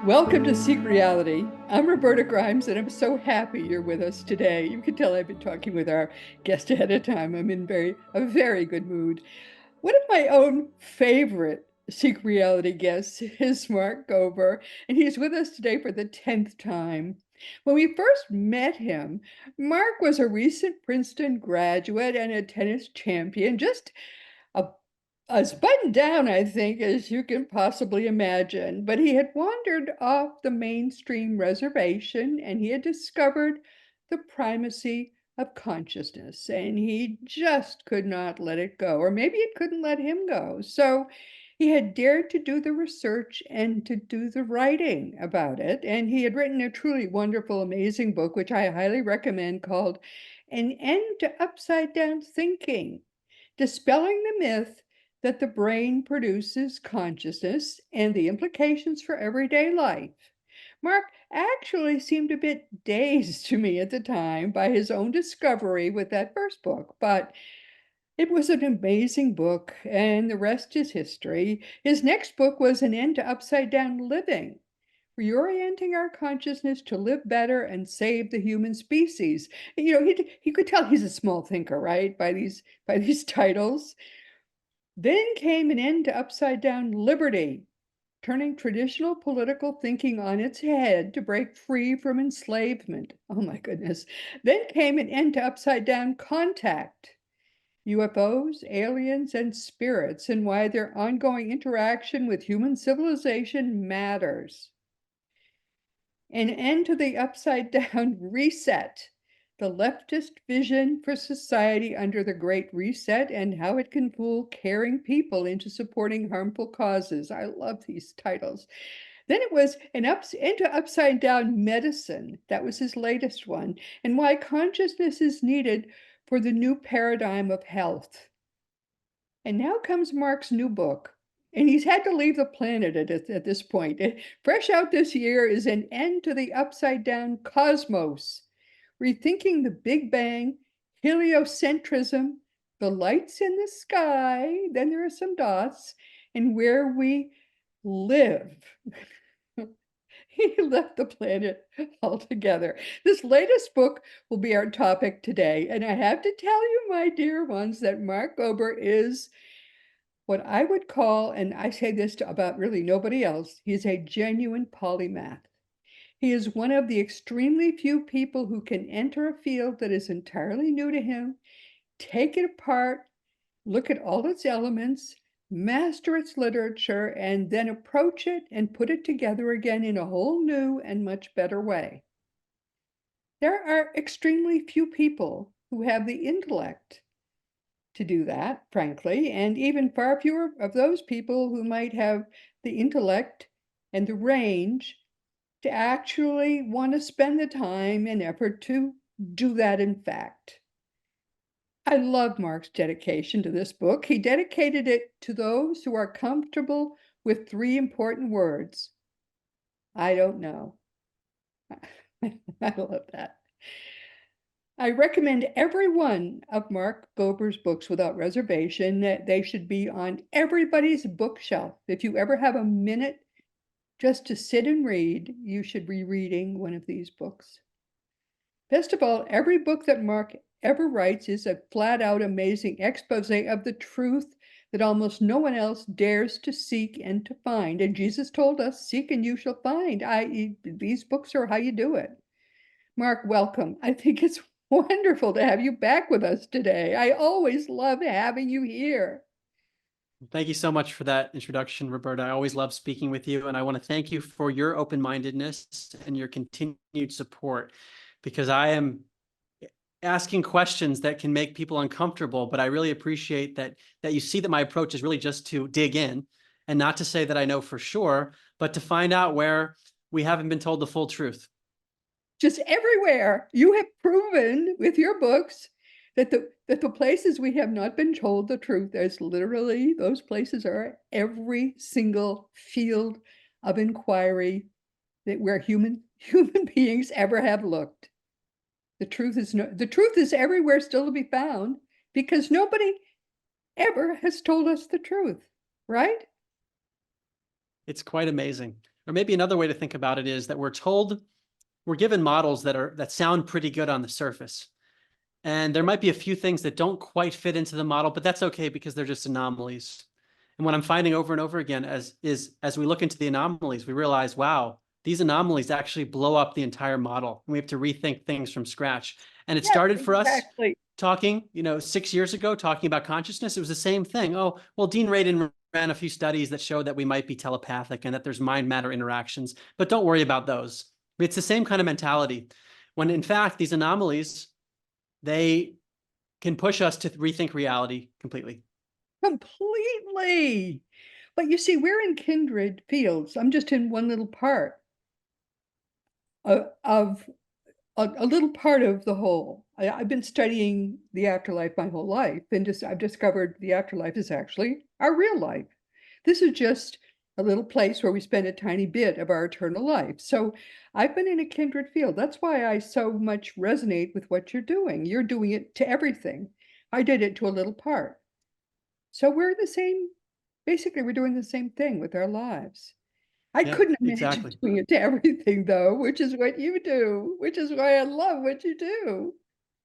Welcome to Seek Reality. I'm Roberta Grimes, and I'm so happy you're with us today. You can tell I've been talking with our guest ahead of time. I'm in a very good mood. One of my own favorite Seek Reality guests is Mark Gober, and he's with us today for the 10th time. When we first met him, Mark was a recent Princeton graduate and a tennis champion, just a as buttoned down, I think, as you can possibly imagine, but he had wandered off the mainstream reservation and he had discovered the primacy of consciousness, and he just could not let it go, or maybe it couldn't let him go. So he had dared to do the research and to do the writing about it, and he had written a truly wonderful, amazing book, which I highly recommend, called An End to Upside Down Thinking, dispelling the myth that the brain produces consciousness and the implications for everyday life. Mark actually seemed a bit dazed to me at the time by his own discovery with that first book, but it was an amazing book, and the rest is history. His next book was An End to Upside Down Living, reorienting our consciousness to live better and save the human species. He could tell he's a small thinker, right? By these titles. Then came An End to Upside Down Liberty, turning traditional political thinking on its head to break free from enslavement. Oh my goodness. Then came An End to Upside Down Contact, UFOs, aliens, and spirits, and why their ongoing interaction with human civilization matters. An End to the Upside Down Reset, the leftist vision for society under the Great Reset and how it can fool caring people into supporting harmful causes. I love these titles. Then it was Into Upside Down Medicine. That was his latest one, and why consciousness is needed for the new paradigm of health. And now comes Mark's new book, and he's had to leave the planet at this point. Fresh out this year is An End to the Upside Down Cosmos, Rethinking the Big Bang, Heliocentrism, the lights in the sky, then there are some dots, and where we live. He left the planet altogether. This latest book will be our topic today, and I have to tell you, my dear ones, that Mark Gober is what I would call, and I say this about really nobody else, he's a genuine polymath. He is one of the extremely few people who can enter a field that is entirely new to him, take it apart, look at all its elements, master its literature, and then approach it and put it together again in a whole new and much better way. There are extremely few people who have the intellect to do that, frankly, and even far fewer of those people who might have the intellect and the range to actually want to spend the time and effort to do that in fact. I love Mark's dedication to this book. He dedicated it to those who are comfortable with three important words. I don't know. I love that. I recommend every one of Mark Gober's books without reservation. That they should be on everybody's bookshelf. If you ever have a minute just to sit and read, you should be reading one of these books. Best of all, every book that Mark ever writes is a flat-out amazing expose of the truth that almost no one else dares to seek and to find. And Jesus told us, seek and you shall find. These books are how you do it. Mark, welcome. I think it's wonderful to have you back with us today. I always love having you here. Thank you so much for that introduction, Roberta. I always love speaking with you, and I want to thank you for your open-mindedness and your continued support, because I am asking questions that can make people uncomfortable, but I really appreciate that you see that my approach is really just to dig in, and not to say that I know for sure, but to find out where we haven't been told the full truth. Just everywhere. You have proven with your books that the places we have not been told the truth, there's literally, those places are every single field of inquiry that where human beings ever have looked. The truth is everywhere still to be found, because nobody ever has told us the truth, right? It's quite amazing. Or maybe another way to think about it is that we're given models that sound pretty good on the surface. And there might be a few things that don't quite fit into the model, but that's okay because they're just anomalies. And what I'm finding over and over again as we look into the anomalies, we realize, wow, these anomalies actually blow up the entire model. And we have to rethink things from scratch. And it Yes, started for us exactly. talking, 6 years ago, talking about consciousness. It was the same thing. Oh, well, Dean Radin ran a few studies that showed that we might be telepathic and that there's mind-matter interactions, but don't worry about those. It's the same kind of mentality. When in fact, these anomalies, they can push us to rethink reality completely. Completely. But you see, we're in kindred fields. I'm just in one little part of a little part of the whole. I've been studying the afterlife my whole life, and I've discovered the afterlife is actually our real life. This is just a little place where we spend a tiny bit of our eternal life. So I've been in a kindred field. That's why I so much resonate with what you're doing. You're doing it to everything. I did it to a little part. So we're the same, basically, we're doing the same thing with our lives. I Yep, couldn't imagine exactly. doing it to everything, though, which is what you do, which is why I love what you do.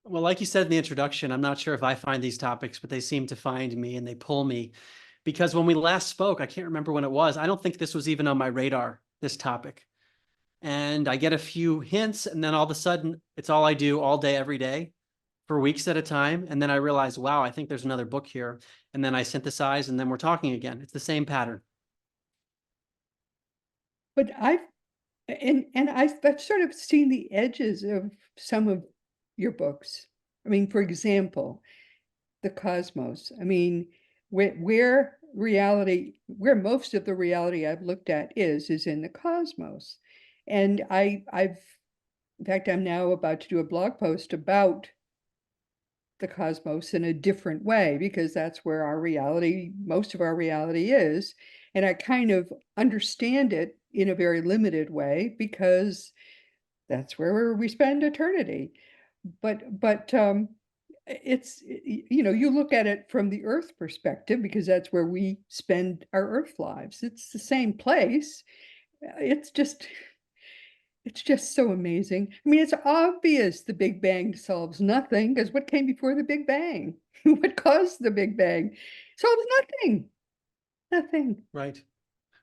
Well, like you said in the introduction, I'm not sure if I find these topics, but they seem to find me and they pull me. Because when we last spoke, I can't remember when it was. I don't think this was even on my radar, this topic. And I get a few hints, and then all of a sudden, it's all I do all day, every day for weeks at a time. And then I realize, wow, I think there's another book here. And then I synthesize, and then we're talking again. It's the same pattern. But I've sort of seen the edges of some of your books. I mean, for example, the cosmos. I mean, where reality, where most of the reality I've looked at is in the cosmos. And in fact, I'm now about to do a blog post about the cosmos in a different way because that's where our reality, most of our reality is. And I kind of understand it in a very limited way because that's where we spend eternity. But it's, you look at it from the Earth perspective because that's where we spend our Earth lives. It's the same place. It's just it's just so amazing. I mean, it's obvious the Big Bang solves nothing because what came before the Big Bang? What caused the Big Bang? Solves nothing. Nothing. Right.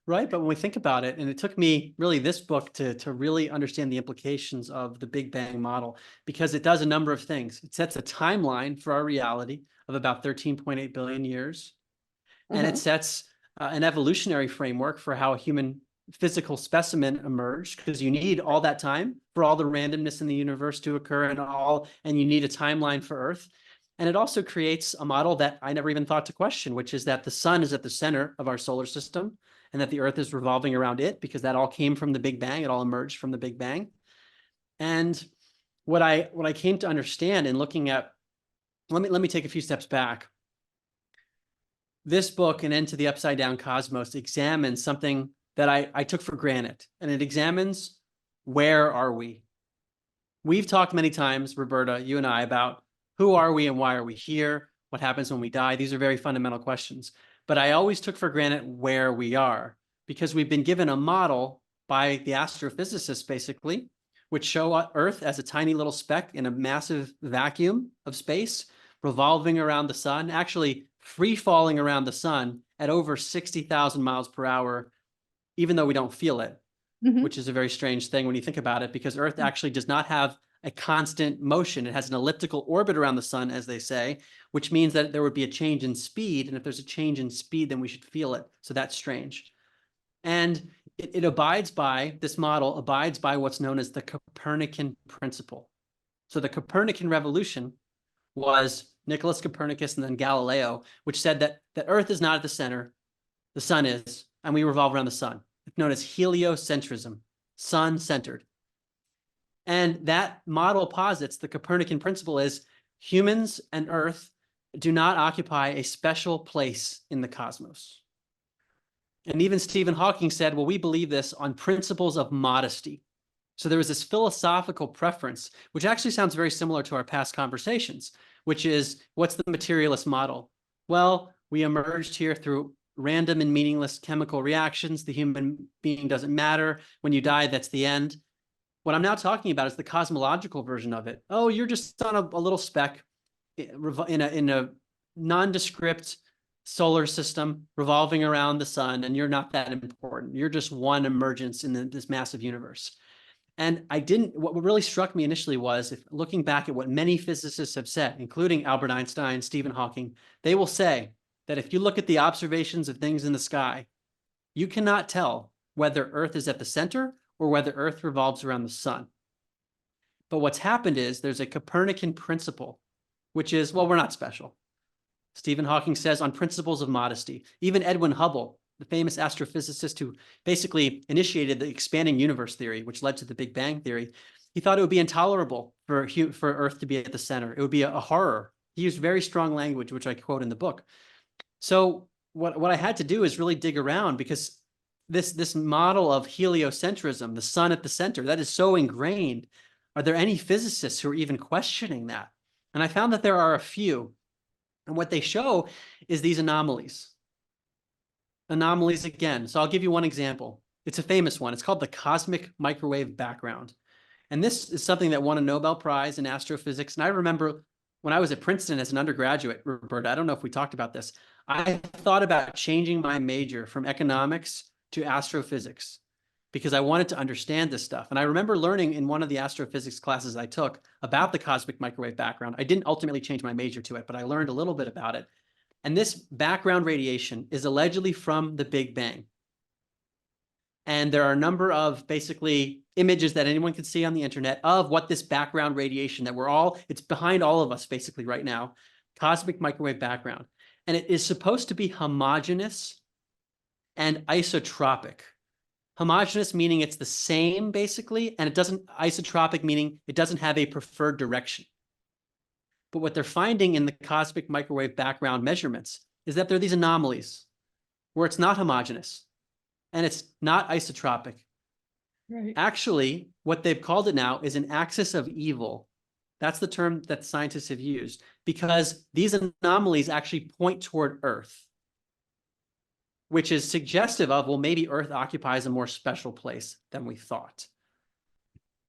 Right. But when we think about it, and it took me really this book to really understand the implications of the Big Bang model, because it does a number of things. It sets a timeline for our reality of about 13.8 billion years. And it Uh-huh. sets an evolutionary framework for how a human physical specimen emerged, because you need all that time for all the randomness in the universe to occur and you need a timeline for Earth. And it also creates a model that I never even thought to question, which is that the sun is at the center of our solar system and that the Earth is revolving around it because that all came from the Big Bang. It all emerged from the Big Bang. And what I came to understand in looking at, let me take a few steps back. This book, An End to the Upside Down Cosmos, examines something that I took for granted, and it examines where are we? We've talked many times, Roberta, you and I, about who are we and why are we here? What happens when we die? These are very fundamental questions. But I always took for granted where we are because we've been given a model by the astrophysicists, basically, which show Earth as a tiny little speck in a massive vacuum of space revolving around the sun, actually free falling around the sun at over 60,000 miles per hour, even though we don't feel it, Mhm. which is a very strange thing when you think about it, because Earth actually does not have a constant motion. It has an elliptical orbit around the sun, as they say, which means that there would be a change in speed. And if there's a change in speed, then we should feel it. So that's strange. And it abides by, this model abides by what's known as the Copernican principle. So the Copernican revolution was Nicholas Copernicus and then Galileo, which said that Earth is not at the center, the sun is, and we revolve around the sun. It's known as heliocentrism, sun-centered. And that model posits the Copernican principle is humans and Earth do not occupy a special place in the cosmos. And even Stephen Hawking said, well, we believe this on principles of modesty. So there was this philosophical preference, which actually sounds very similar to our past conversations, which is, what's the materialist model? Well, we emerged here through random and meaningless chemical reactions. The human being doesn't matter. When you die, that's the end. What I'm now talking about is the cosmological version of it. Oh, you're just on a little speck in a nondescript solar system revolving around the sun, and you're not that important. You're just one emergence in this massive universe. And what really struck me initially was, if looking back at what many physicists have said, including Albert Einstein, Stephen Hawking, they will say that if you look at the observations of things in the sky, you cannot tell whether Earth is at the center or whether Earth revolves around the sun. But what's happened is there's a Copernican principle, which is, well, we're not special. Stephen Hawking says on principles of modesty. Even Edwin Hubble, the famous astrophysicist who basically initiated the expanding universe theory, which led to the Big Bang theory, he thought it would be intolerable for Earth to be at the center. It would be a horror. He used very strong language, which I quote in the book. So what I had to do is really dig around, because this model of heliocentrism, the sun at the center, that is so ingrained. Are there any physicists who are even questioning that? And I found that there are a few. And what they show is these anomalies. Anomalies again. So I'll give you one example. It's a famous one. It's called the cosmic microwave background. And this is something that won a Nobel Prize in astrophysics. And I remember when I was at Princeton as an undergraduate, Roberta, I don't know if we talked about this, I thought about changing my major from economics to astrophysics because I wanted to understand this stuff. And I remember learning in one of the astrophysics classes I took about the cosmic microwave background. I didn't ultimately change my major to it, but I learned a little bit about it. And this background radiation is allegedly from the Big Bang. And there are a number of basically images that anyone can see on the internet of what this background radiation that it's behind all of us basically right now, cosmic microwave background. And it is supposed to be homogeneous and isotropic. Homogeneous meaning it's the same basically, and isotropic meaning it doesn't have a preferred direction. But what they're finding in the cosmic microwave background measurements is that there are these anomalies where it's not homogeneous and it's not isotropic. Right. Actually, what they've called it now is an axis of evil. That's the term that scientists have used, because these anomalies actually point toward Earth, which is suggestive of, well, maybe Earth occupies a more special place than we thought.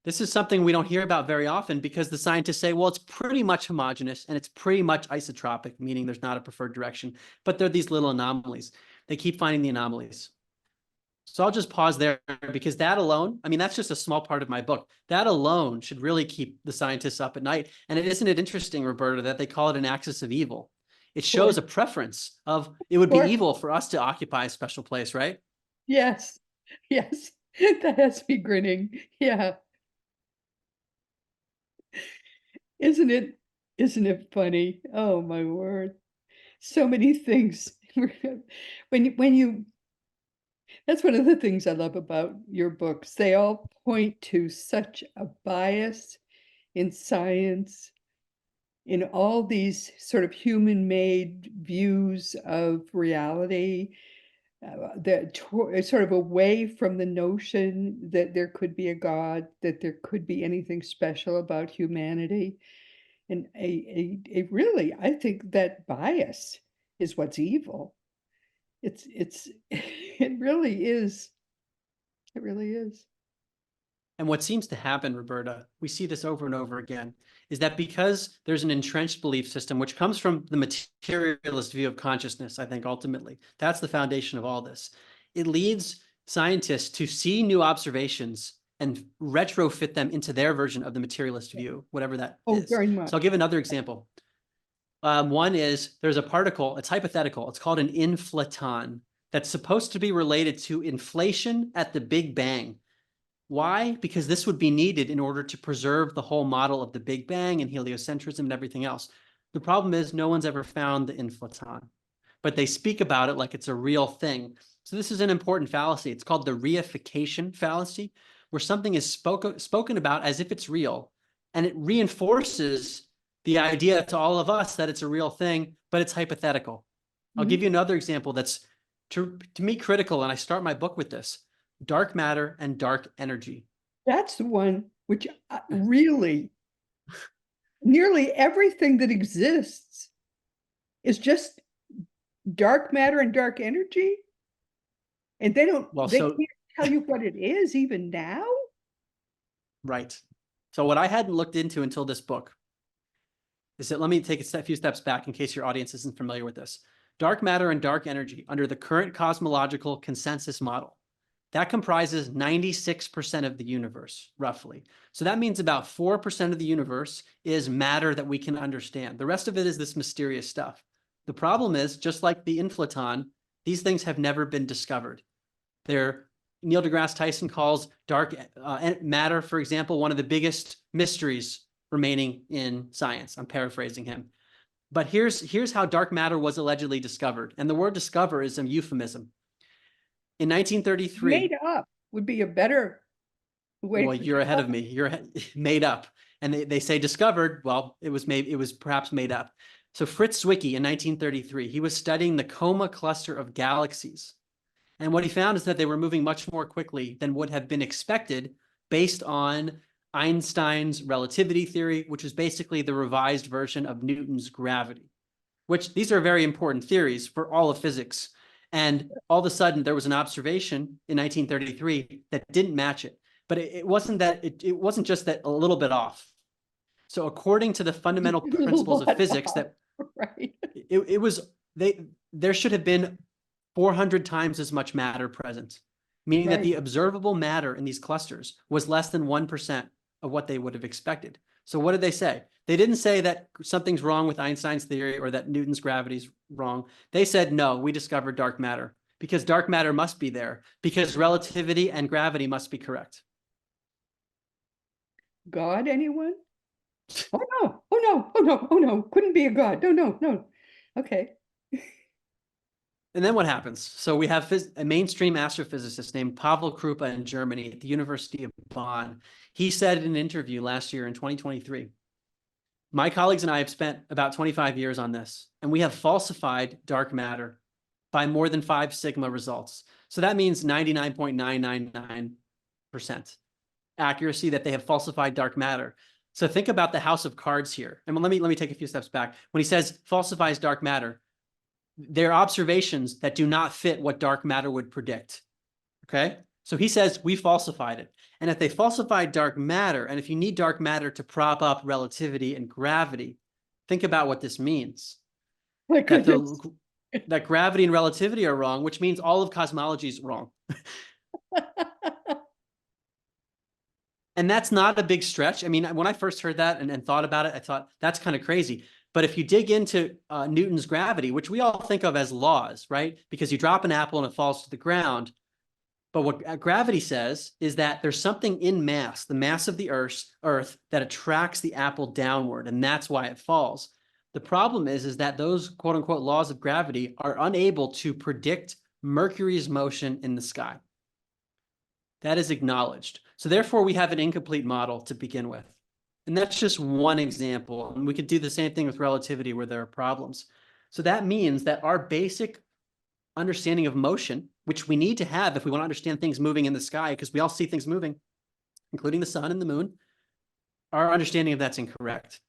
This is something we don't hear about very often because the scientists say, well, it's pretty much homogeneous and it's pretty much isotropic, meaning there's not a preferred direction, but there are these little anomalies. They keep finding the anomalies. So I'll just pause there because that alone, I mean, that's just a small part of my book. That alone should really keep the scientists up at night. And isn't it interesting, Roberta, that they call it an axis of evil? It shows a preference of it would be evil for us to occupy a special place, right? Yes. Yes. That has me grinning. Yeah. Isn't it funny? Oh my word. So many things. That's one of the things I love about your books. They all point to such a bias in science, in all these sort of human-made views of reality, that sort of away from the notion that there could be a God, that there could be anything special about humanity. And really, I think that bias is what's evil. It really is. It really is. And what seems to happen, Roberta, we see this over and over again, is that because there's an entrenched belief system, which comes from the materialist view of consciousness, I think, ultimately, that's the foundation of all this. It leads scientists to see new observations and retrofit them into their version of the materialist view, whatever that is. Very much. So I'll give another example. One is there's a particle, it's hypothetical, it's called an inflaton that's supposed to be related to inflation at the Big Bang. Why? Because this would be needed in order to preserve the whole model of the Big Bang and heliocentrism and everything else. The problem is no one's ever found the inflaton, but they speak about it like it's a real thing. So this is an important fallacy. It's called the reification fallacy, where something is spoken about as if it's real, and it reinforces the idea to all of us that it's a real thing, but it's hypothetical. I'll give you another example that's, to me, critical, and I start my book with this. Dark matter and dark energy. That's the one which really, nearly everything that exists is just dark matter and dark energy, and they So, can't tell you what it is even now? right. So what I hadn't looked into until this book is that, let me take a few steps back in case your audience isn't familiar with this. Dark matter and dark energy, under the current cosmological consensus model, that comprises 96% of the universe, roughly. So that means about 4% of the universe is matter that we can understand. The rest of it is this mysterious stuff. The problem is, just like the inflaton, these things have never been discovered. Neil deGrasse Tyson calls dark matter, for example, one of the biggest mysteries remaining in science. I'm paraphrasing him. But here's how dark matter was allegedly discovered. And the word discover is a euphemism. In 1933, Made up would be a better way well, to you're ahead describe. of me. You're made up. And they say discovered. Well, it was perhaps made up. So Fritz Zwicky in 1933, he was studying the Coma cluster of galaxies. And what he found is that they were moving much more quickly than would have been expected based on Einstein's relativity theory, which is basically the revised version of Newton's gravity, which these are very important theories for all of physics. And all of a sudden, there was an observation in 1933 that didn't match it. But it wasn't that it wasn't just that a little bit off. So according to the fundamental A principles of lot physics, off, that right? it was there should have been 400 times as much matter present, meaning that Right. the observable matter in these clusters was less than 1% of what they would have expected. So what did they say? They didn't say that something's wrong with Einstein's theory or that Newton's gravity is wrong. They said, no, we discovered dark matter because dark matter must be there because relativity and gravity must be correct. God, anyone? Oh no, oh no, oh no, oh no, couldn't be a God. No, no, no. Okay. And then what happens? So we have a mainstream astrophysicist named Pavel Krupa in Germany at the University of Bonn. He said in an interview last year in 2023, my colleagues and I have spent about 25 years on this, and we have falsified dark matter by more than 5 sigma results. So that means 99.999% accuracy that they have falsified dark matter. So think about the house of cards here. And let me take a few steps back. When he says falsifies dark matter, they're observations that do not fit what dark matter would predict. Okay? So he says we falsified it. And if they falsified dark matter, and if you need dark matter to prop up relativity and gravity, think about what this means. My That goodness. that gravity and relativity are wrong, which means all of cosmology is wrong. And that's not a big stretch. I mean, when I first heard that and thought about it, I thought that's kind of crazy. But if you dig into Newton's gravity, which we all think of as laws, right? Because you drop an apple and it falls to the ground. But what gravity says is that there's something in mass, the mass of the Earth, that attracts the apple downward, and that's why it falls. The problem is that those quote unquote laws of gravity are unable to predict Mercury's motion in the sky. That is acknowledged. So therefore, we have an incomplete model to begin with. And that's just one example. And we could do the same thing with relativity where there are problems. So that means that our basic understanding of motion, which we need to have if we want to understand things moving in the sky, because we all see things moving, including the sun and the moon, our understanding of that's incorrect.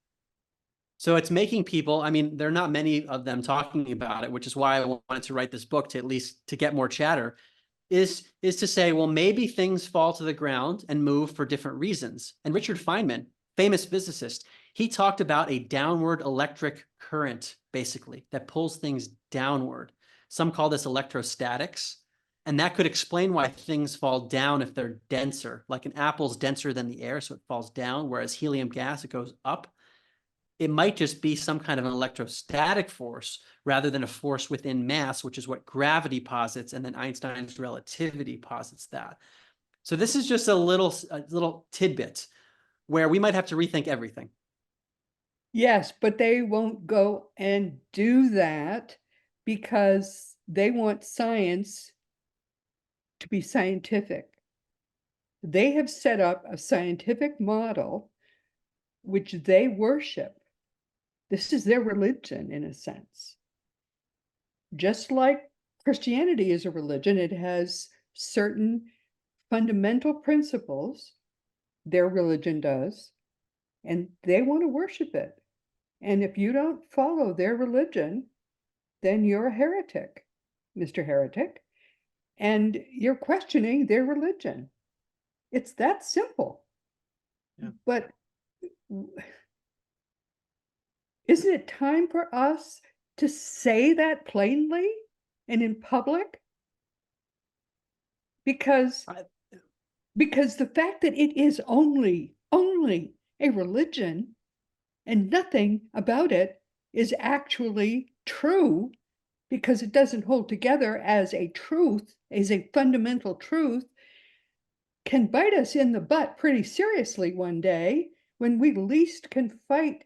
So it's making people, I mean, there are not many of them talking about it, which is why I wanted to write this book to at least to get more chatter, is to say, well, maybe things fall to the ground and move for different reasons. And Richard Feynman, famous physicist, he talked about a downward electric current, basically, that pulls things downward. Some call this electrostatics. And that could explain why things fall down if they're denser. Like an apple's denser than the air, so it falls down, whereas helium gas, it goes up. It might just be some kind of an electrostatic force rather than a force within mass, which is what gravity posits, and then Einstein's relativity posits that. So this is just a little tidbit where we might have to rethink everything. Yes, but they won't go and do that because they want science to be scientific. They have set up a scientific model which they worship. This is their religion, in a sense. Just like Christianity is a religion, it has certain fundamental principles, their religion does, and they want to worship it. And if you don't follow their religion, then you're a heretic, Mr. Heretic, and you're questioning their religion. It's that simple. Yeah. But isn't it time for us to say that plainly and in public? Because I, because the fact that it is only a religion and nothing about it is actually true, because it doesn't hold together as a truth, as a fundamental truth, can bite us in the butt pretty seriously one day when we least can fight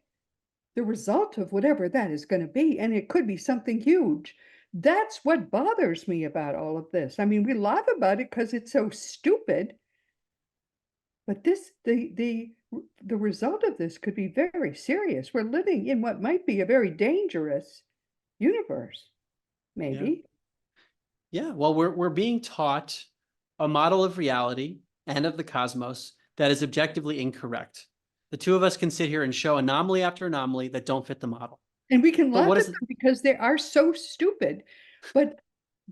the result of whatever that is going to be. And it could be something huge. That's what bothers me about all of this. I mean, we laugh about it because it's so stupid, but the result of this could be very serious. We're living in what might be a very dangerous universe, yeah. maybe. Yeah. Well, we're being taught a model of reality and of the cosmos that is objectively incorrect. The two of us can sit here and show anomaly after anomaly that don't fit the model. And we can But laugh what at is it? them because they are so stupid, but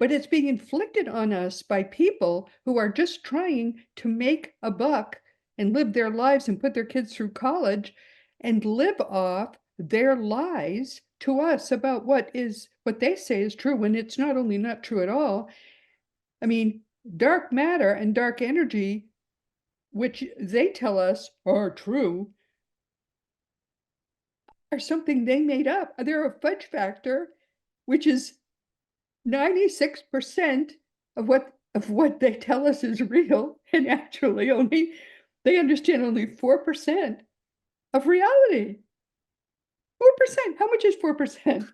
it's being inflicted on us by people who are just trying to make a buck and live their lives and put their kids through college and live off their lies to us about what they say is true, when it's not only not true at all. I mean, dark matter and dark energy, which they tell us are true, are something they made up. They're a fudge factor, which is 96% of what they tell us is real, and actually only they understand only 4% of reality. 4%. How much is 4%?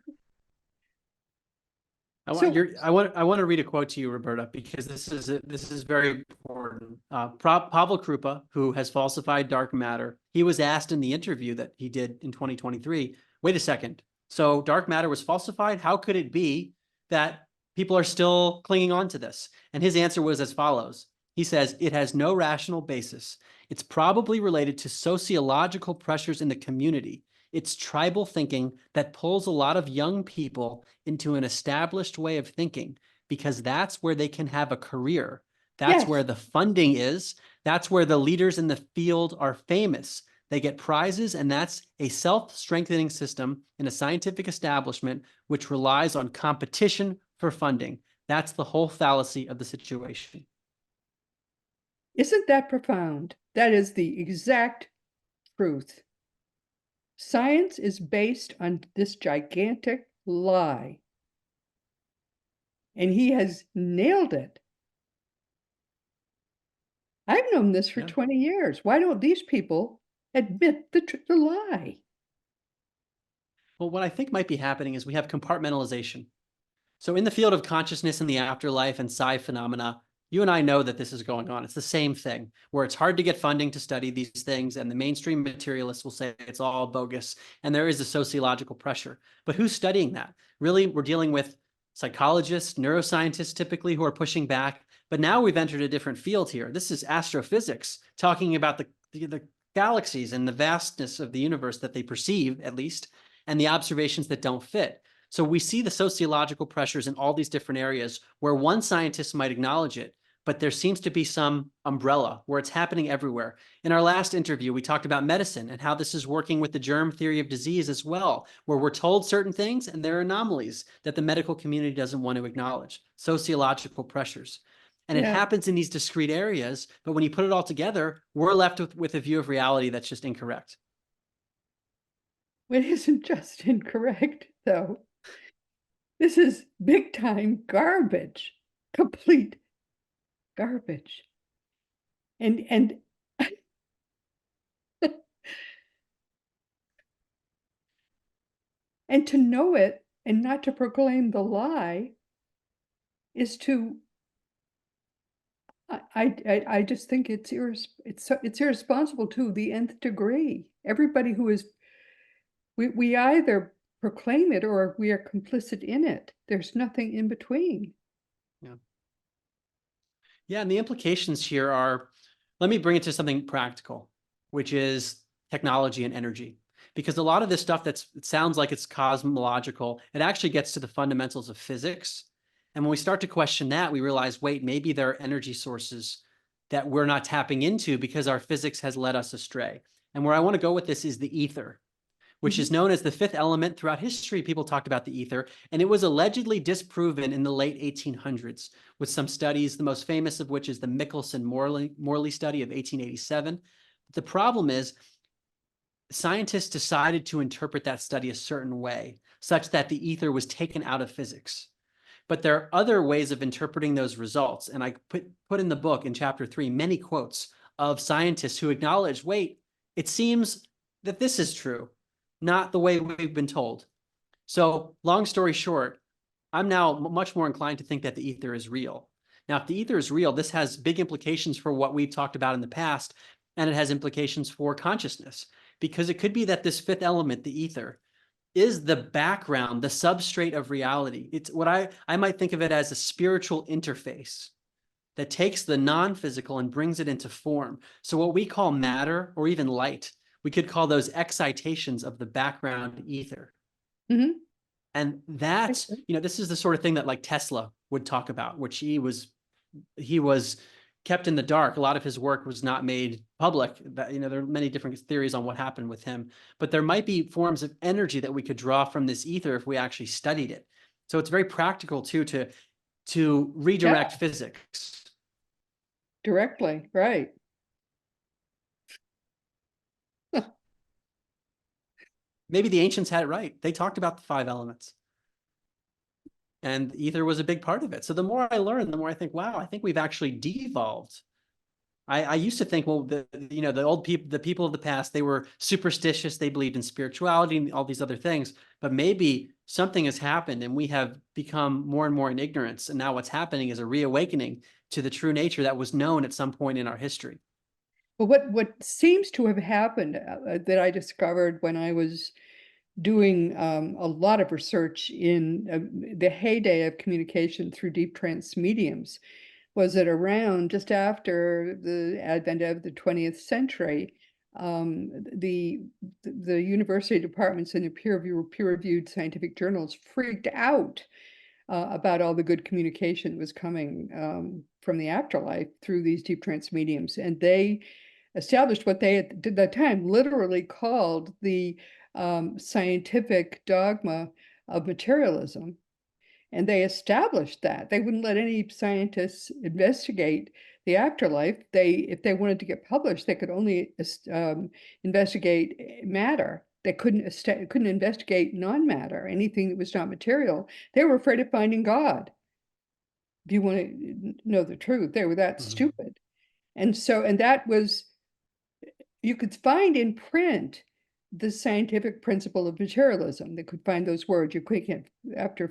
So I want to read a quote to you, Roberta, because this is very important. Pavel Krupa, who has falsified dark matter, he was asked in the interview that he did in 2023, wait a second. So dark matter was falsified? How could it be that people are still clinging on to this? And his answer was as follows. He says, it has no rational basis. It's probably related to sociological pressures in the community. It's tribal thinking that pulls a lot of young people into an established way of thinking, because that's where they can have a career. That's yes, where the funding is. That's where the leaders in the field are famous. They get prizes, and that's a self-strengthening system in a scientific establishment which relies on competition for funding. That's the whole fallacy of the situation. isn't that profound? That is the exact truth. Science is based on this gigantic lie, and he has nailed it. I've known this for Yeah. 20 years. Why don't these people admit the lie? Well, what I think might be happening is we have compartmentalization. So in the field of consciousness and the afterlife and psi phenomena, you and I know that this is going on. It's the same thing, where it's hard to get funding to study these things, and the mainstream materialists will say it's all bogus, and there is a sociological pressure. But who's studying that? Really, we're dealing with psychologists, neuroscientists typically, who are pushing back. But now we've entered a different field here. This is astrophysics, talking about the galaxies and the vastness of the universe that they perceive, at least, and the observations that don't fit. So we see the sociological pressures in all these different areas where one scientist might acknowledge it, but there seems to be some umbrella where it's happening everywhere. In our last interview, we talked about medicine and how this is working with the germ theory of disease as well, where we're told certain things and there are anomalies that the medical community doesn't want to acknowledge, sociological pressures. And it Yeah, happens in these discrete areas, but when you put it all together, we're left with a view of reality that's just incorrect. it isn't just incorrect, though. This is big time garbage, complete garbage. And and to know it and not to proclaim the lie is to I just think it's irresponsible to the nth degree. Everybody who is we either proclaim it or we are complicit in it. There's nothing in between. Yeah. Yeah, and the implications here are, let me bring it to something practical, which is technology and energy. because a lot of this stuff it sounds like it's cosmological, it actually gets to the fundamentals of physics. And when we start to question that, we realize, wait, maybe there are energy sources that we're not tapping into because our physics has led us astray. And where I want to go with this is the ether, which is known as the fifth element. Throughout history, people talked about the ether, and it was allegedly disproven in the late 1800s with some studies, the most famous of which is the Michelson-Morley study of 1887. The problem is scientists decided to interpret that study a certain way, such that the ether was taken out of physics. But there are other ways of interpreting those results, and I put in the book in chapter 3 many quotes of scientists who acknowledge, wait, it seems that this is true, not the way we've been told. So long story short, I'm now much more inclined to think that the ether is real. Now, if the ether is real, this has big implications for what we've talked about in the past, and it has implications for consciousness, because it could be that this fifth element, the ether, is the background, the substrate of reality. It's what I might think of it as a spiritual interface that takes the non-physical and brings it into form. So what we call matter or even light, we could call those excitations of the background ether. Mm-hmm. And that's, this is the sort of thing that like Tesla would talk about, which he was kept in the dark. A lot of his work was not made public. That, there are many different theories on what happened with him, but there might be forms of energy that we could draw from this ether if we actually studied it. So it's very practical too, to redirect physics. Directly, right. Maybe the ancients had it right. They talked about the 5 elements. And ether was a big part of it. So the more I learn, the more I think, wow, I think we've actually de-evolved. I used to think, well, the old people, the people of the past, they were superstitious. They believed in spirituality and all these other things. But maybe something has happened and we have become more and more in ignorance. And now what's happening is a reawakening to the true nature that was known at some point in our history. Well, what seems to have happened that I discovered when I was doing a lot of research in the heyday of communication through deep trance mediums was that around just after the advent of the 20th century, the university departments and the peer-reviewed scientific journals freaked out about all the good communication that was coming from the afterlife through these deep trance mediums. And they established what they at that time literally called the scientific dogma of materialism. And they established that. They wouldn't let any scientists investigate the afterlife. If they wanted to get published, they could only investigate matter. They couldn't investigate non-matter, anything that was not material. They were afraid of finding God. If you want to know the truth, they were that stupid. And that was, you could find in print the scientific principle of materialism. They could find those words. You can't, after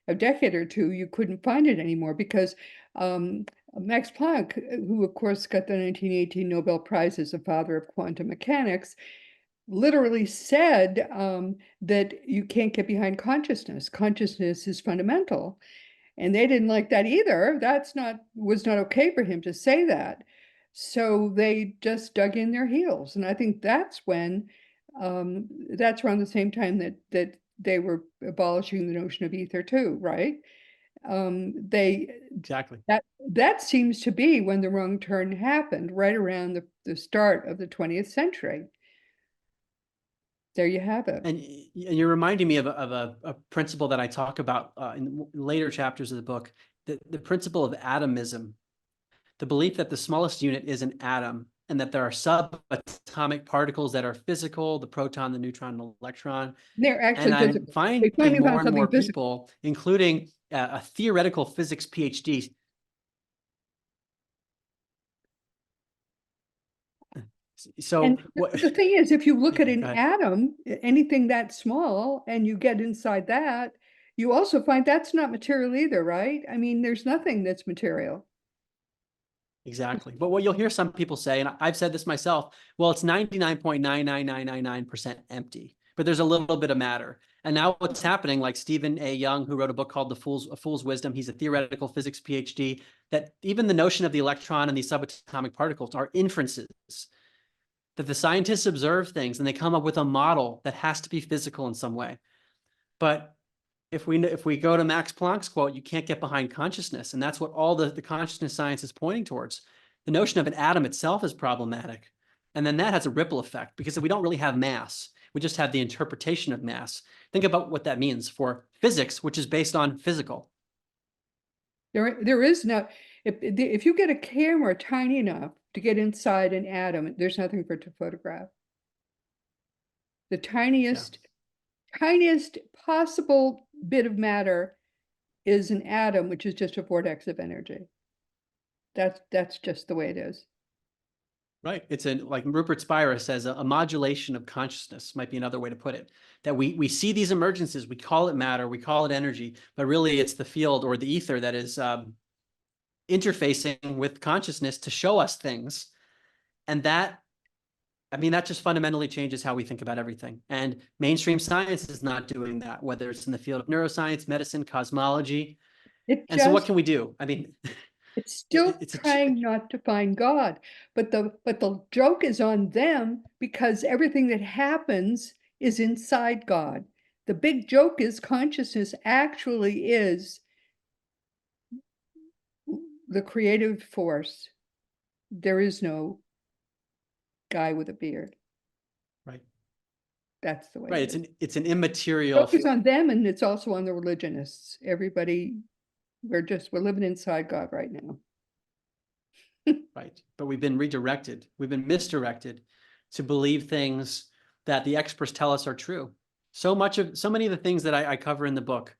a decade or two, you couldn't find it anymore because Max Planck, who of course got the 1918 Nobel Prize as the father of quantum mechanics, literally said that you can't get behind consciousness. Consciousness is fundamental. And they didn't like that either. Was not okay for him to say that. So they just dug in their heels. And I think that's when, that's around the same time that they were abolishing the notion of ether too, right? Exactly. That seems to be when the wrong turn happened, right around the start of the 20th century. There you have it. And you're reminding me of a principle that I talk about in later chapters of the book, the principle of atomism, the belief that the smallest unit is an atom and that there are subatomic particles that are physical, the proton, the neutron, the electron. They're actually and physical. I'm finding more and more people, including a theoretical physics PhD, so the thing is, if you look at an atom, anything that small, and you get inside that, you also find that's not material either, right? I mean, there's nothing that's material. Exactly. But what you'll hear some people say, and I've said this myself, well, it's 99.99999% empty, but there's a little bit of matter. And now what's happening, like Stephen A. Young, who wrote a book called A Fool's Wisdom, he's a theoretical physics PhD, that even the notion of the electron and these subatomic particles are inferences. that the scientists observe things and they come up with a model that has to be physical in some way. But if we go to Max Planck's quote, you can't get behind consciousness. And that's what all the consciousness science is pointing towards. The notion of an atom itself is problematic. And then that has a ripple effect, because if we don't really have mass, we just have the interpretation of mass. Think about what that means for physics, which is based on physical. There is no, if you get a camera tiny enough to get inside an atom, there's nothing for it to photograph. The tiniest possible bit of matter is an atom, which is just a vortex of energy. That's just the way it is. Right. It's like Rupert Spira says, a modulation of consciousness might be another way to put it. That we see these emergences, we call it matter, we call it energy, but really it's the field or the ether that is interfacing with consciousness to show us things. And that, I mean, that just fundamentally changes how we think about everything. And mainstream science is not doing that, whether it's in the field of neuroscience, medicine, cosmology. And so what can we do? I mean, it's still it's trying not to find God, but the joke is on them, because everything that happens is inside God. The big joke is consciousness actually is the creative force. There is no guy with a beard. right. That's the way. Right. It's an immaterial. Focus on them, and it's also on the religionists. Everybody, we're living inside God right now. Right. But we've been redirected. We've been misdirected to believe things that the experts tell us are true. So many of the things that I cover in the book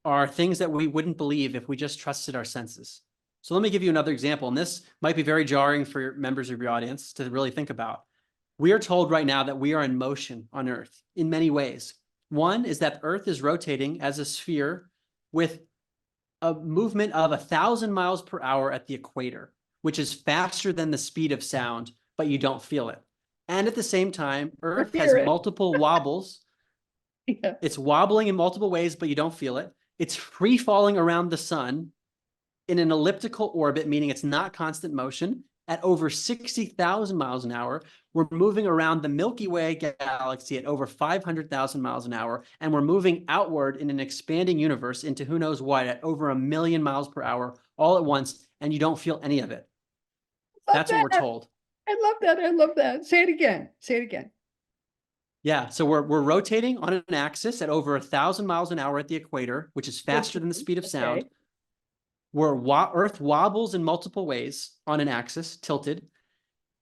are things that we wouldn't believe if we just trusted our senses. So let me give you another example. And this might be very jarring for members of your audience to really think about. We are told right now that we are in motion on Earth in many ways. One is that Earth is rotating as a sphere with a movement of 1,000 miles per hour at the equator, which is faster than the speed of sound, but you don't feel it. And at the same time, Earth has multiple wobbles. Yeah. It's wobbling in multiple ways, but you don't feel it. It's free falling around the sun in an elliptical orbit, meaning it's not constant motion, at over 60,000 miles an hour. We're moving around the Milky Way galaxy at over 500,000 miles an hour, and we're moving outward in an expanding universe into who knows what at over 1 million miles per hour all at once, and you don't feel any of it. That's what we're told. I love that. I love that. Say it again. Say it again. Yeah, so we're rotating on an axis at over 1,000 miles an hour at the equator, which is faster than the speed of sound. Where Earth wobbles in multiple ways on an axis, tilted.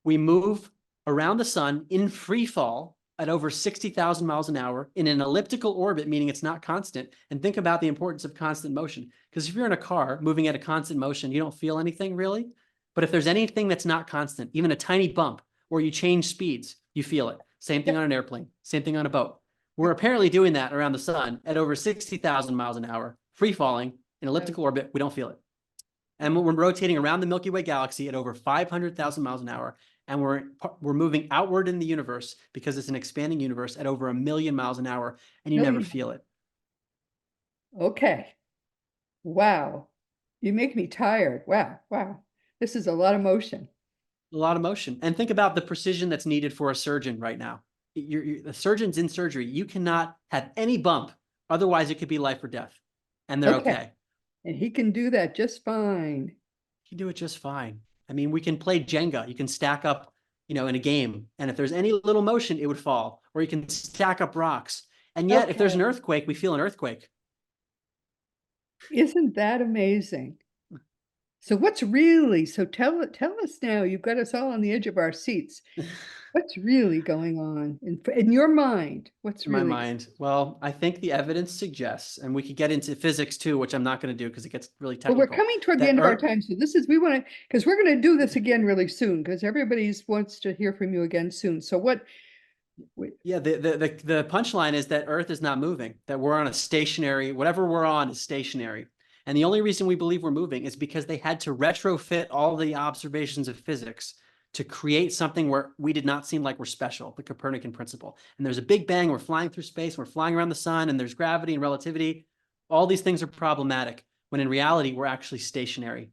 We move around the sun in free fall at over 60,000 miles an hour in an elliptical orbit, meaning it's not constant. And think about the importance of constant motion. Because if you're in a car moving at a constant motion, you don't feel anything really. But if there's anything that's not constant, even a tiny bump, or you change speeds, you feel it. Same thing on an airplane, same thing on a boat. We're apparently doing that around the sun at over 60,000 miles an hour, free falling in elliptical orbit. We don't feel it. And we're rotating around the Milky Way galaxy at over 500,000 miles an hour. And we're moving outward in the universe, because it's an expanding universe, at over 1 million miles an hour, and you never feel it. Okay. Wow. You make me tired. Wow. Wow. This is a lot of motion. A lot of motion. And think about the precision that's needed for a surgeon right now. The surgeon's in surgery. You cannot have any bump. Otherwise, it could be life or death. And they're okay. And he can do that just fine. He can do it just fine. I mean, we can play Jenga. You can stack up, in a game. And if there's any little motion, it would fall. Or you can stack up rocks. And yet, if there's an earthquake, we feel an earthquake. Isn't that amazing? So tell us now, you've got us all on the edge of our seats. What's really going on in your mind? In my mind? Well, I think the evidence suggests, and we could get into physics too, which I'm not going to do because it gets really technical. Well, we're coming toward the end of our time. So because we're going to do this again really soon, because everybody wants to hear from you again soon. So yeah, the punchline is that Earth is not moving, that we're on whatever we're on is stationary. And the only reason we believe we're moving is because they had to retrofit all the observations of physics to create something where we did not seem like we're special, the Copernican principle. And there's a Big Bang, we're flying through space, we're flying around the sun, and there's gravity and relativity. All these things are problematic, when in reality, we're actually stationary.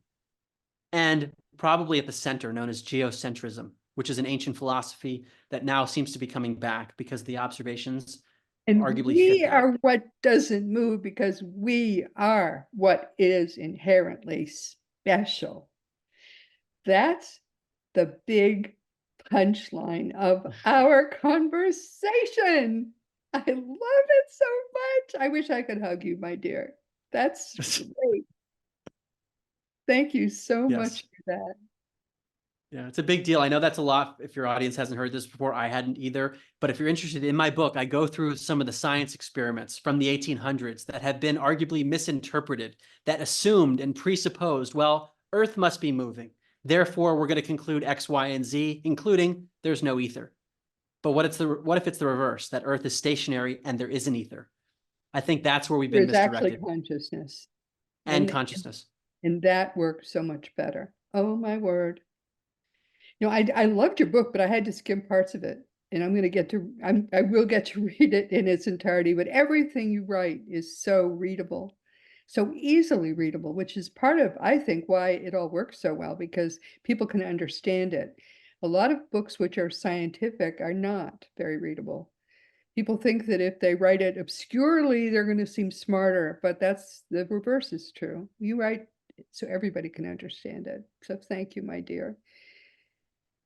And probably at the center, known as geocentrism. which is an ancient philosophy that now seems to be coming back because the observations And arguably fit we that. are what doesn't move because we are what is inherently special. That's the big punchline of our conversation. I love it so much. I wish I could hug you, my dear. That's great. Thank you so Yes. much for that. Yeah, it's a big deal. I know that's a lot. If your audience hasn't heard this before, I hadn't either. But if you're interested in my book, I go through some of the science experiments from the 1800s that have been arguably misinterpreted, that assumed and presupposed, well, Earth must be moving. Therefore, we're going to conclude X, Y, and Z, including there's no ether. But what if it's the reverse, that Earth is stationary and there is an ether? I think that's where we've been There's actually misdirected. consciousness, And and consciousness. and that works so much better. Oh my word. I loved your book, but I had to skim parts of it. And I will get to read it in its entirety, but everything you write is so readable, so easily readable, which is part of, I think, why it all works so well, because people can understand it. A lot of books which are scientific are not very readable. People think that if they write it obscurely, they're going to seem smarter, but that's the reverse is true. You write so everybody can understand it. So thank you, my dear.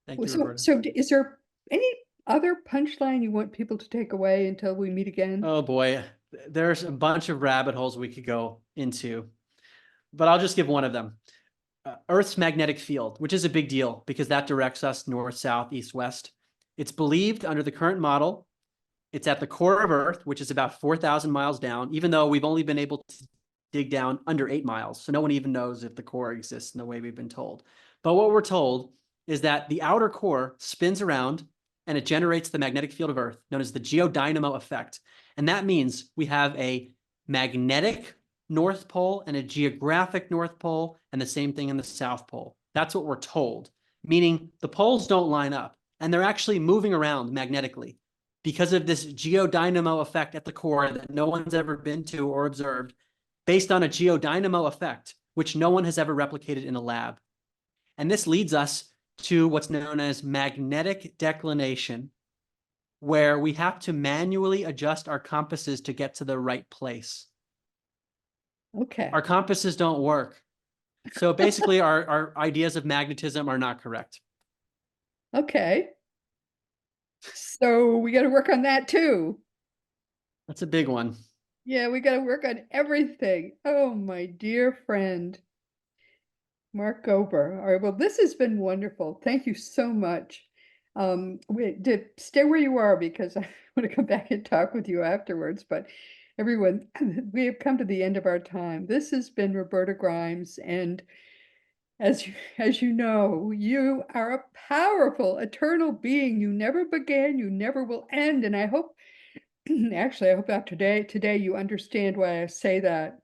Thank you, So, Roberta. so is there any other punchline you want people to take away until we meet again? Oh boy, there's a bunch of rabbit holes we could go into, but I'll just give one of them. Earth's magnetic field, which is a big deal because that directs us north, south, east, west. It's believed under the current model, it's at the core of Earth, which is about 4,000 miles down, even though we've only been able to dig down under 8 miles. So no one even knows if the core exists in the way we've been told. But what we're told is that the outer core spins around and it generates the magnetic field of Earth, known as the geodynamo effect. And that means we have a magnetic North Pole and a geographic North Pole, and the same thing in the South Pole. That's what we're told, meaning the poles don't line up, and they're actually moving around magnetically because of this geodynamo effect at the core that no one's ever been to or observed, based on a geodynamo effect, which no one has ever replicated in a lab. And this leads us to what's known as magnetic declination, where we have to manually adjust our compasses to get to the right place. Okay. Our compasses don't work. So basically, our ideas of magnetism are not correct. Okay. So we got to work on that too. That's a big one. Yeah, we got to work on everything. Oh, my dear friend, Mark Gober. All right, well, this has been wonderful. Thank you so much. Stay where you are because I want to come back and talk with you afterwards. But everyone, we have come to the end of our time. This has been Roberta Grimes, and as you know, you are a powerful, eternal being. You never began, you never will end. And I hope, actually, I hope after today you understand why I say that.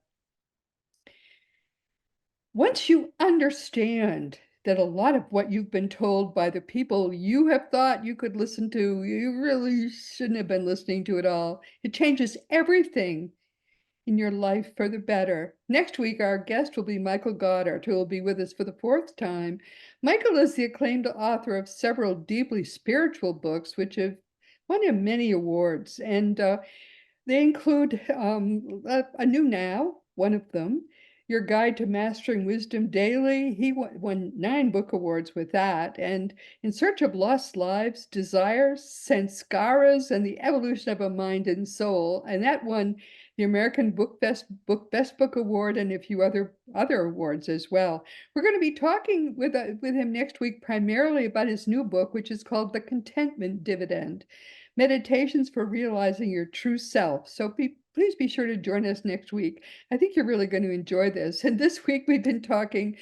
Once you understand that a lot of what you've been told by the people you have thought you could listen to, you really shouldn't have been listening to at all. It changes everything in your life for the better. Next week, our guest will be Michael Goddard, who will be with us for the fourth time. Michael is the acclaimed author of several deeply spiritual books, which have won him many awards. And they include A New Now, one of them, Your Guide to Mastering Wisdom Daily. He won 9 book awards with that. And In Search of Lost Lives, Desires, Sanskaras, and the Evolution of a Mind and Soul. And that won the American Best Book Award and a few other awards as well. We're going to be talking with him next week primarily about his new book, which is called The Contentment Dividend: Meditations for Realizing Your True Self. So please be sure to join us next week. I think you're really going to enjoy this. And this week we've been talking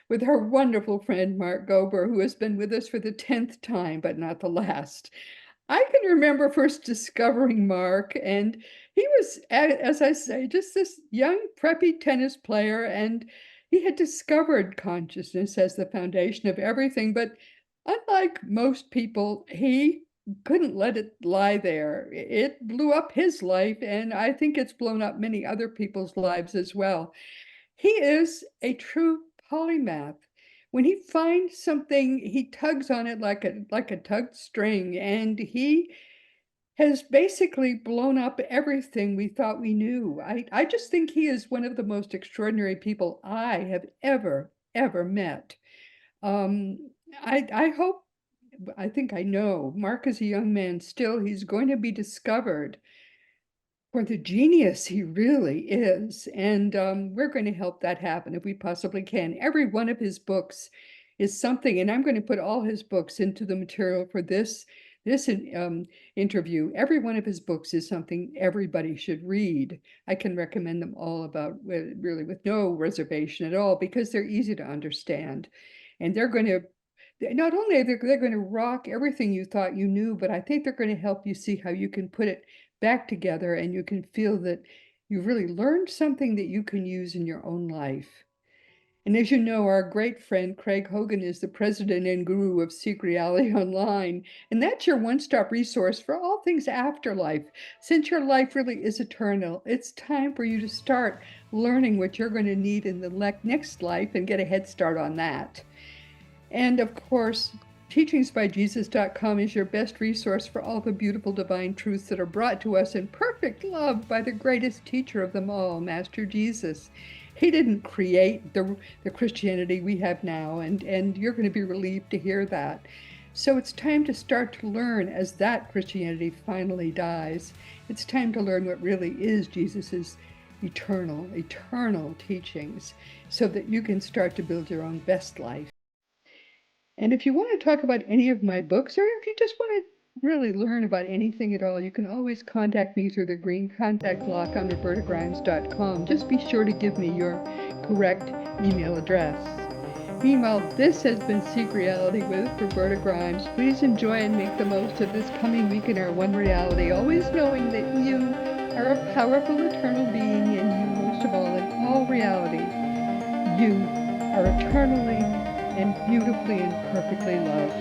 with our wonderful friend, Mark Gober, who has been with us for the 10th time, but not the last. I can remember first discovering Mark, and he was, as I say, just this young, preppy tennis player, and he had discovered consciousness as the foundation of everything. But unlike most people, he couldn't let it lie there. It blew up his life, and I think it's blown up many other people's lives as well. He is a true polymath, when he finds something, he tugs on it like a tugged string, and he has basically blown up everything we thought we knew. I just think he is one of the most extraordinary people I have ever met. I hope, I think I know, Mark is a young man still. He's going to be discovered for the genius he really is. And we're going to help that happen if we possibly can. Every one of his books is something, and I'm going to put all his books into the material for this interview. Every one of his books is something everybody should read. I can recommend them all about really with no reservation at all, because they're easy to understand. And they're going to, not only are they're going to rock everything you thought you knew, but I think they're going to help you see how you can put it back together, and you can feel that you've really learned something that you can use in your own life. And as you know, our great friend Craig Hogan is the president and guru of Seek Reality Online, and that's your one-stop resource for all things afterlife. Since your life really is eternal, it's time for you to start learning what you're going to need in the next life and get a head start on that. And of course, teachingsbyjesus.com is your best resource for all the beautiful divine truths that are brought to us in perfect love by the greatest teacher of them all, Master Jesus. He didn't create the Christianity we have now, and you're going to be relieved to hear that. So it's time to start to learn as that Christianity finally dies. It's time to learn what really is Jesus's eternal teachings, so that you can start to build your own best life. And if you want to talk about any of my books, or if you just want to really learn about anything at all, you can always contact me through the green contact block on robertagrimes.com. Just be sure to give me your correct email address. Meanwhile, this has been Seek Reality with Roberta Grimes. Please enjoy and make the most of this coming week in our one reality, always knowing that you are a powerful eternal being, and you, most of all, in all reality, you are eternally and beautifully and perfectly loved.